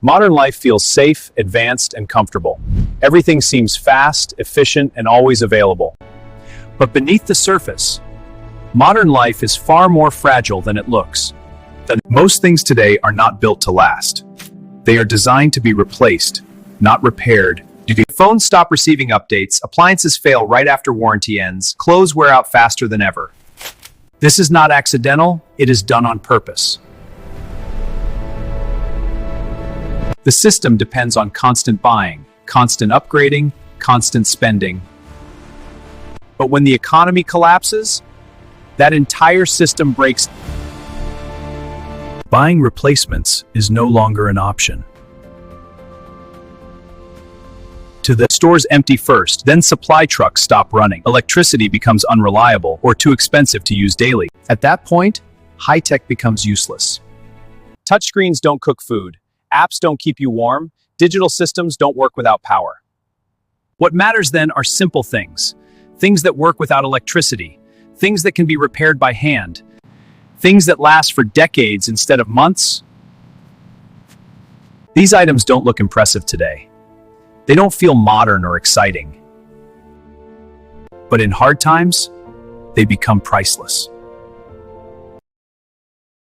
Modern life feels safe, advanced, and comfortable. Everything seems fast, efficient, and always available. But beneath the surface, modern life is far more fragile than it looks. Most things today are not built to last. They are designed to be replaced, not repaired. Phones stop receiving updates, appliances fail right after warranty ends, clothes wear out faster than ever. This is not accidental, it is done on purpose. The system depends on constant buying, constant upgrading, constant spending. But when the economy collapses, that entire system breaks. Buying replacements is no longer an option. The stores empty first, then supply trucks stop running. Electricity becomes unreliable or too expensive to use daily. At that point, high-tech becomes useless. Touchscreens don't cook food. Apps don't keep you warm. Digital systems don't work without power. What matters then are simple things. Things that work without electricity. Things that can be repaired by hand. Things that last for decades instead of months. These items don't look impressive today. They don't feel modern or exciting. But in hard times, they become priceless.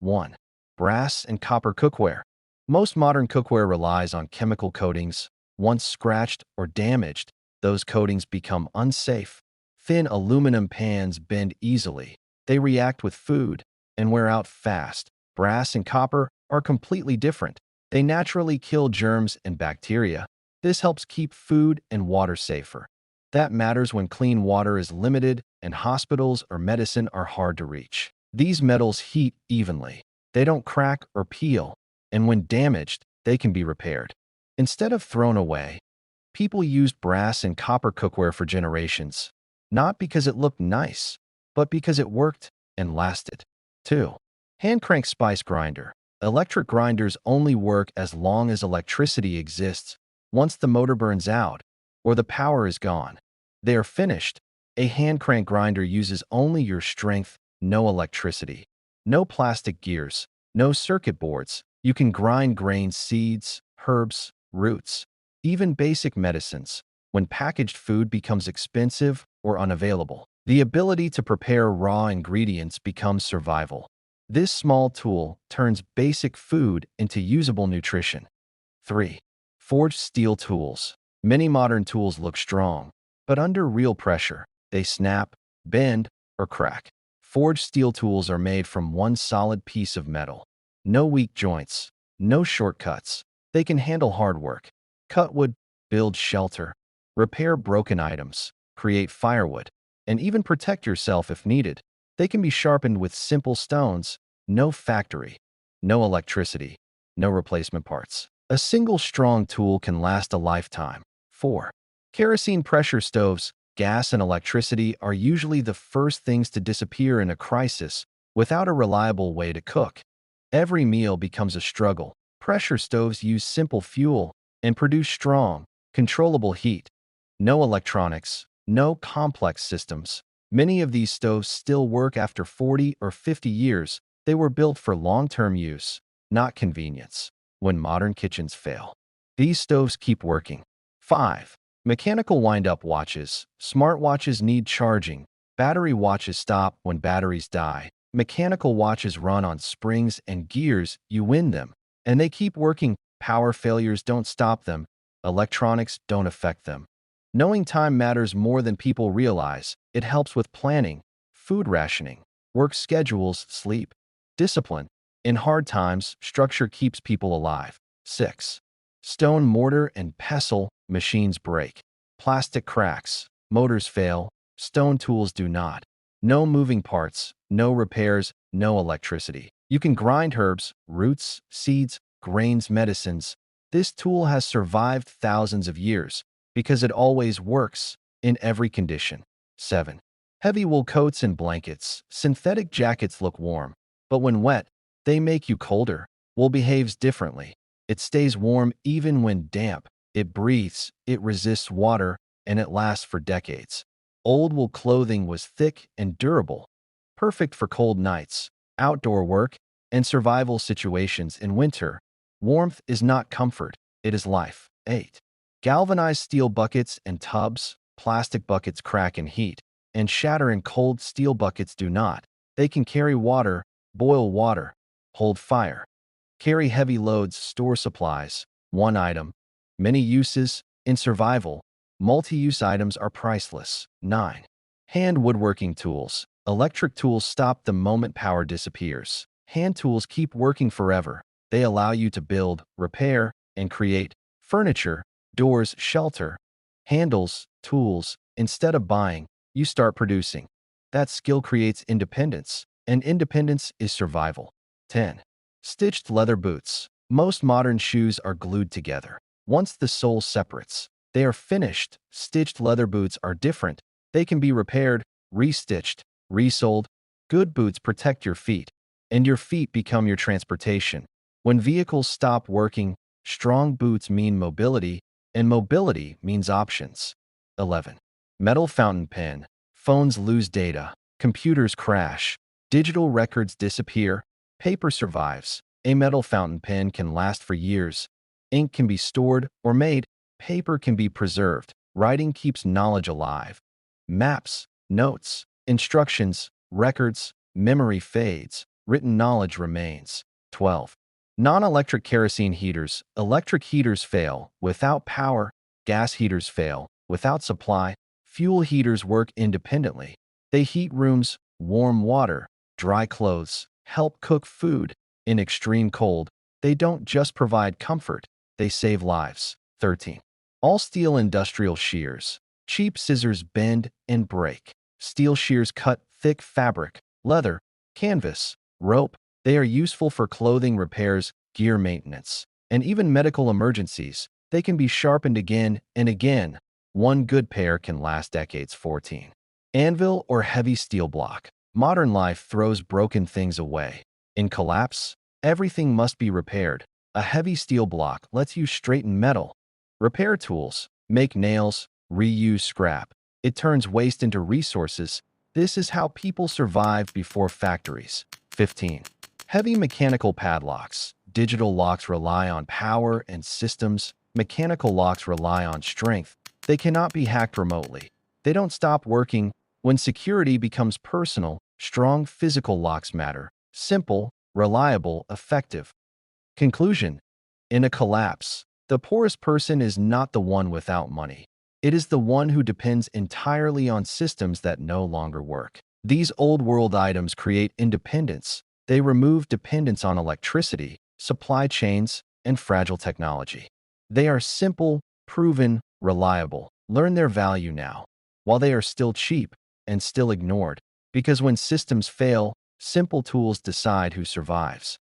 1. Brass and copper cookware. Most modern cookware relies on chemical coatings. Once scratched or damaged, those coatings become unsafe. Thin aluminum pans bend easily. They react with food and wear out fast. Brass and copper are completely different. They naturally kill germs and bacteria. This helps keep food and water safer. That matters when clean water is limited and hospitals or medicine are hard to reach. These metals heat evenly. They don't crack or peel, and when damaged, they can be repaired. Instead of thrown away, people used brass and copper cookware for generations, not because it looked nice, but because it worked and lasted. 2. Hand crank spice grinder. Electric grinders only work as long as electricity exists. Once the motor burns out or the power is gone, they are finished. A hand crank grinder uses only your strength, no electricity, no plastic gears, no circuit boards. You can grind grains, seeds, herbs, roots, even basic medicines. When packaged food becomes expensive or unavailable, the ability to prepare raw ingredients becomes survival. This small tool turns basic food into usable nutrition. 3. Forged steel tools. Many modern tools look strong, but under real pressure, they snap, bend, or crack. Forged steel tools are made from one solid piece of metal. No weak joints, no shortcuts. They can handle hard work, cut wood, build shelter, repair broken items, create firewood, and even protect yourself if needed. They can be sharpened with simple stones, no factory, no electricity, no replacement parts. A single strong tool can last a lifetime. 4. Kerosene pressure stoves. Gas and electricity are usually the first things to disappear in a crisis without a reliable way to cook. Every meal becomes a struggle. Pressure stoves use simple fuel and produce strong, controllable heat. No electronics, no complex systems. Many of these stoves still work after 40 or 50 years. They were built for long-term use, not convenience. When modern kitchens fail, these stoves keep working. 5. Mechanical wind-up watches. Smartwatches need charging. Battery watches stop when batteries die. Mechanical watches run on springs and gears. You win them, and they keep working. Power failures don't stop them. Electronics don't affect them. Knowing time matters more than people realize. It helps with planning, food rationing, work schedules, sleep, discipline. In hard times, structure keeps people alive. 6. Stone mortar and pestle. Machines break. Plastic cracks. Motors fail. Stone tools do not. No moving parts, no repairs, no electricity. You can grind herbs, roots, seeds, grains, medicines. This tool has survived thousands of years because it always works in every condition. 7. Heavy wool coats and blankets. Synthetic jackets look warm, but when wet, they make you colder. Wool behaves differently. It stays warm even when damp. It breathes, it resists water, and it lasts for decades. Old wool clothing was thick and durable, perfect for cold nights, outdoor work, and survival situations in winter. Warmth is not comfort, it is life. 8. Galvanized steel buckets and tubs. Plastic buckets crack in heat and shatter in cold. Steel buckets do not. They can carry water, boil water, hold fire, carry heavy loads, store supplies. One item, many uses. In survival, multi-use items are priceless. 9. Hand woodworking tools. Electric tools stop the moment power disappears. Hand tools keep working forever. They allow you to build, repair, and create furniture, doors, shelter, handles, tools. Instead of buying, you start producing. That skill creates independence, and independence is survival. 10. Stitched leather boots. Most modern shoes are glued together. Once the sole separates, they are finished. Stitched leather boots are different. They can be repaired, restitched, resoled. Good boots protect your feet, and your feet become your transportation. When vehicles stop working, strong boots mean mobility, and mobility means options. 11. Metal fountain pen. Phones lose data. Computers crash. Digital records disappear. Paper survives. A metal fountain pen can last for years. Ink can be stored or made. Paper can be preserved. Writing keeps knowledge alive. Maps, notes, instructions, records, memory fades. Written knowledge remains. 12. Non-electric kerosene heaters. Electric heaters fail without power. Gas heaters fail without supply. Fuel heaters work independently. They heat rooms, warm water, dry clothes, help cook food. In extreme cold, they don't just provide comfort, they save lives. 13. All steel industrial shears. Cheap scissors bend and break. Steel shears cut thick fabric, leather, canvas, rope. They are useful for clothing repairs, gear maintenance, and even medical emergencies. They can be sharpened again and again. One good pair can last decades. 14. Anvil or heavy steel block. Modern life throws broken things away. In collapse, everything must be repaired. A heavy steel block lets you straighten metal. Repair tools, make nails, reuse scrap. It turns waste into resources. This is how people survived before factories. 15. Heavy mechanical padlocks. Digital locks rely on power and systems. Mechanical locks rely on strength. They cannot be hacked remotely. They don't stop working. When security becomes personal, strong physical locks matter. Simple, reliable, effective. Conclusion. In a collapse, the poorest person is not the one without money. It is the one who depends entirely on systems that no longer work. These old-world items create independence. They remove dependence on electricity, supply chains, and fragile technology. They are simple, proven, reliable. Learn their value now, while they are still cheap and still ignored. Because when systems fail, simple tools decide who survives.